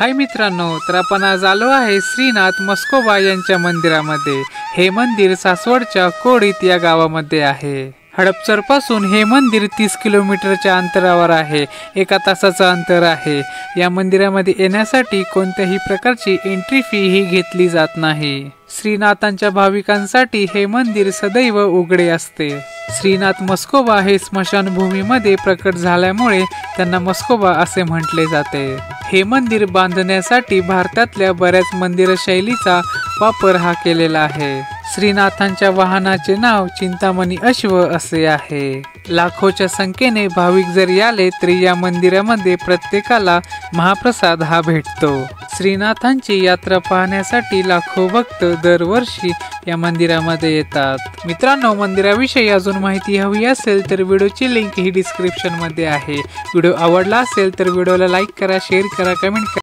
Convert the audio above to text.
हाय मित्रांनो, तर आपण आज आलो आहे श्रीनाथ म्हस्कोबा यांच्या मंदिरामध्ये। हे मंदिर सासवडच्या कोडीत या गावामध्ये आहे। हडपसर पासून हे मंदिर 30 किलोमीटरच्या अंतरावर आहे। 1 तासाचं अंतर आहे। या मंदिरामध्ये येण्यासाठी कोणत्याही प्रकारची एंट्री फी ही घेतली जात नाही। श्रीनाथांच्या भाविकांसाठी हे मंदिर सदैव उघडे असते। श्रीनाथ म्हस्कोबा हे स्मशानभूमीमध्ये प्रकट झाल्यामुळे त्यांना म्हस्कोबा असे म्हटले जाते। हे मंदिर बांधण्यासाठी भारतातल्या बऱ्याच मंदिर शैलीचा वापर हा केलेला आहे। श्रीनाथांच्या वाहनाचे नाव चिंतामणी अश्व असे आहे। लाखोच्या संख्येने भाविक जरी आले तरी या मंदिरामध्ये प्रत्येकाला महाप्रसाद हा भेटतो। श्रीनाथांची यात्रा पाहण्यासाठी लाखो भक्त दरवर्षी या मंदिरामध्ये येतात। मित्रांनो, मंदिराविषयी अजून माहिती हवी असेल तर व्हिडिओची लिंक ही डिस्क्रिप्शन मध्ये आहे। व्हिडिओ आवडला असेल तर व्हिडिओला लाईक करा, शेअर करा, कमेंट करा।